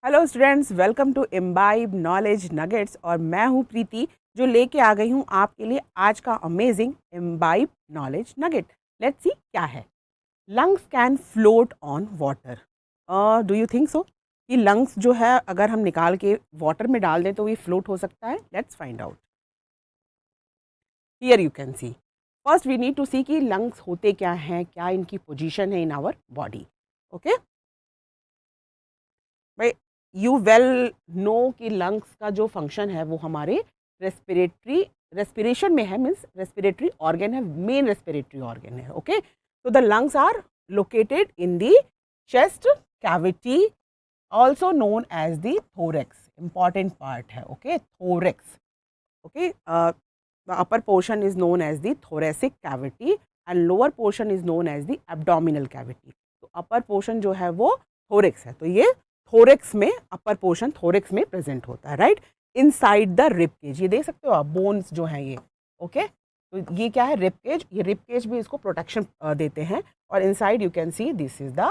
Hello students, welcome to Imbibe Knowledge Nuggets. और मैं हूँ प्रीति, जो लेके आ गई हूँ आपके लिए आज का amazing imbibe knowledge nugget. Let's see क्या है। Lungs can float on water. Do you think so कि लंग्स जो है अगर हम निकाल के वाटर में डाल दें तो ये फ्लोट हो सकता है? Let's find out. Here you can see. First we need to see कि लंग्स होते क्या हैं, क्या इनकी पोजीशन है इन आवर बॉडी। ओके भाई, यू वेल नो कि लंग्स का जो फंक्शन है वो हमारे रेस्पिरेशन में है, मीन्स रेस्पिरेटरी ऑर्गन है, मेन रेस्पिरेटरी ऑर्गन है। ओके, तो the lungs are located in the chest cavity, also known as the thorax. Important part है। Okay, thorax. Okay, the upper portion is known as the thoracic cavity and lower portion is known as the abdominal cavity. तो upper portion जो है वो thorax है, तो ये thorax में, upper portion thorax में प्रेजेंट होता है, right, inside the rib cage. ये देख सकते हो आप, बोन्स जो हैं ये। ओके, तो ये क्या है? Rib cage. ये रिब केज भी इसको प्रोटेक्शन देते हैं। और inside you can see this is the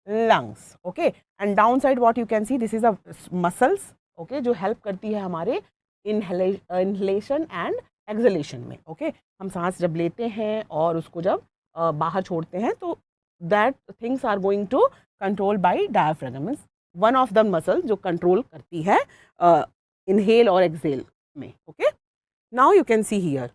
lungs. Okay, and down side what you can see, this is the muscles. Okay, जो हेल्प करती है हमारे इनहेलेशन एंड एक्सलेशन में। ओके, हम सांस जब लेते हैं और उसको जब बाहर छोड़ते हैं तो that things are going to control by diaphragm, one of the muscle जो कंट्रोल करती है इनहेल और एक्सेल में। Okay, now you can see here,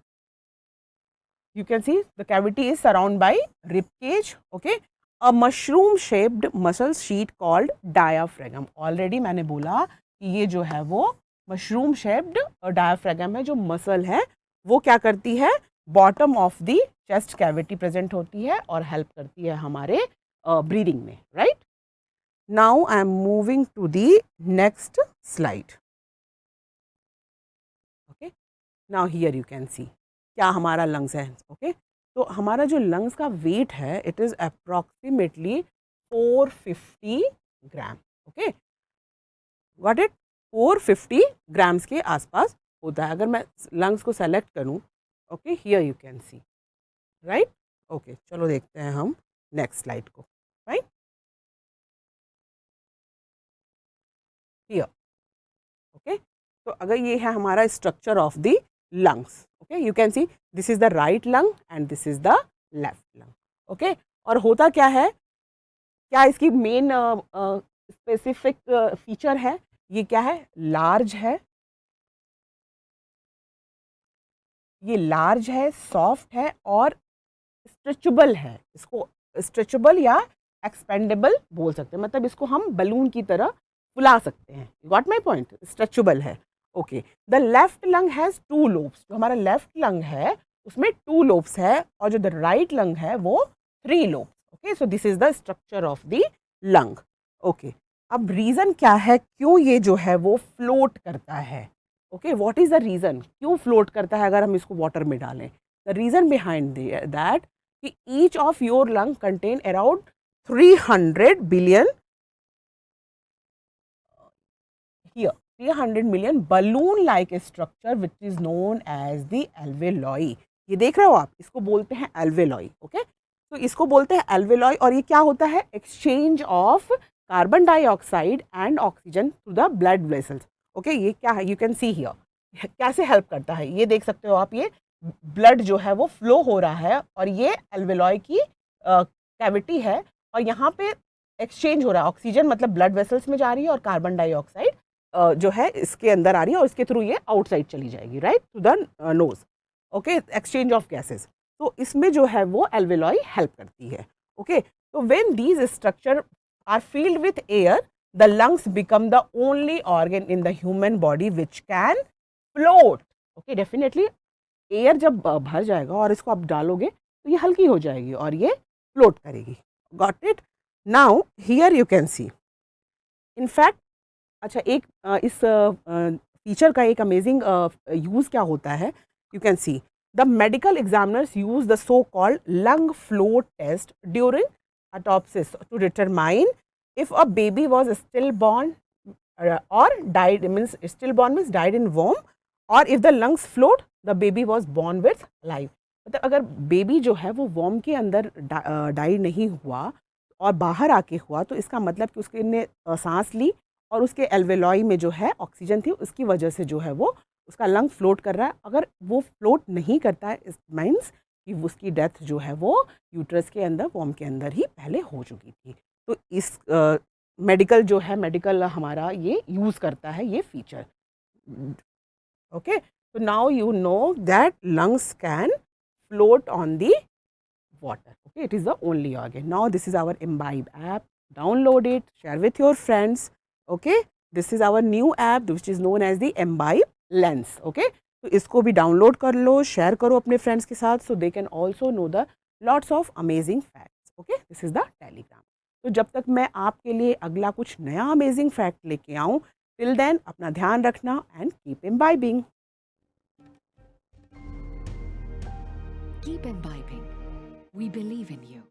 you can see the cavity is surrounded by rib cage. Okay, a mushroom shaped muscle sheet called diaphragm. Already मैंने बोला कि ये जो है वो मशरूम शेप्ड डायाफ्रागम है। जो मसल है वो क्या करती है? Bottom of the chest cavity present होती है और हेल्प करती है हमारे ब्रीदिंग में, right. Now I am moving to the next slide. Okay, now here you can see क्या हमारा लंग्स है। ओके, तो हमारा जो लंग्स का वेट है it is approximately 450 gram. Okay, got it, 450 grams के आसपास होता है अगर मैं लंग्स को सेलेक्ट करूं। Okay, here you can C, right. Okay, चलो देखते हैं हम नेक्स्ट स्लाइड को। Right, here. ओके, तो अगर ये है हमारा structure of the lungs. Okay, you can see this is the right lung and this is the left lung. Okay, और होता क्या है, क्या इसकी मेन स्पेसिफिक फीचर है? ये क्या है? लार्ज है, ये लार्ज है, सॉफ्ट है और स्ट्रेचेबल है। इसको स्ट्रेचेबल या एक्सपेंडेबल बोल सकते हैं, मतलब इसको हम बलून की तरह फुला सकते हैं। गॉट माई पॉइंट, स्ट्रेचेबल है। Okay, the left lung has two lobes. जो हमारा लेफ्ट लंग है उसमें टू लोब्स है और जो द राइट लंग है वो three lobes. Okay, so this is the structure of the lung. Okay, अब रीज़न क्या है क्यों ये जो है वो फ्लोट करता है? Okay, what is the reason क्यों फ्लोट करता है अगर हम इसको वाटर में डालें? द रीज़न बिहाइंड दैट कि each of your lung contain around 300 billion, here 300 million balloon like structure which is known as the alveoli। ये देख रहे हो आप, इसको बोलते हैं alveoli। ओके, तो इसको बोलते हैं alveoli और ये क्या होता है? Exchange of carbon dioxide and oxygen through the blood vessels. Okay, ये क्या है? यू कैन सी हियर कैसे हेल्प करता है, ये देख सकते हो आप। ये ब्लड जो है वो फ्लो हो रहा है और ये एल्वेलॉय की कैविटी है और यहाँ पे एक्सचेंज हो रहा है। ऑक्सीजन मतलब ब्लड वेसल्स में जा रही है और कार्बन डाइऑक्साइड जो है इसके अंदर आ रही है और इसके थ्रू ये आउटसाइड चली जाएगी, right, to the nose. Okay, exchange of gases, तो इसमें जो है वो एल्वेलॉय हेल्प करती है। ओके, तो when these structure are filled with air the lungs become the only organ in the human body which can float. Okay, definitely air जब भर जाएगा और इसको आप डालोगे तो ये हल्की हो जाएगी और ये फ्लोट करेगी। Got it. Now here you can C, in fact, अच्छा एक इस फीचर का एक अमेजिंग यूज़ क्या होता है, you can see the medical examiners use the so called lung float test during autopsis to determine if a baby was stillborn or died, means stillborn means died in womb, or if the lungs float the baby was born with life। मतलब अगर baby जो है वो warm के अंदर die नहीं हुआ और बाहर आके हुआ तो इसका मतलब कि उसके ने सांस ली और उसके एल्वेलॉय में जो है ऑक्सीजन थी, उसकी वजह से जो है वो उसका लंग फ्लोट कर रहा है। अगर वो फ्लोट नहीं करता है, इट मीन्स कि उसकी डेथ जो है वो यूट्रस के अंदर, वॉम के अंदर ही पहले हो चुकी थी। तो इस मेडिकल जो है, मेडिकल हमारा ये यूज़ करता है ये feature. Okay, so now you know that lungs can float on the water. Okay, it is the only organ. Now this is our Imbibe app. Download it, share with your friends. Okay, this is our new app which is known as the Imbibe Lens. Okay, तो इसको भी download कर लो, share करो अपने friends के साथ, so they can also know the lots of amazing facts. Okay, this is the Telegram. तो जब तक मैं आपके लिए अगला कुछ नया अमेजिंग फैक्ट लेके आऊँ, टिल देन अपना ध्यान रखना and keep imbibing. Keep imbibing. We believe in you.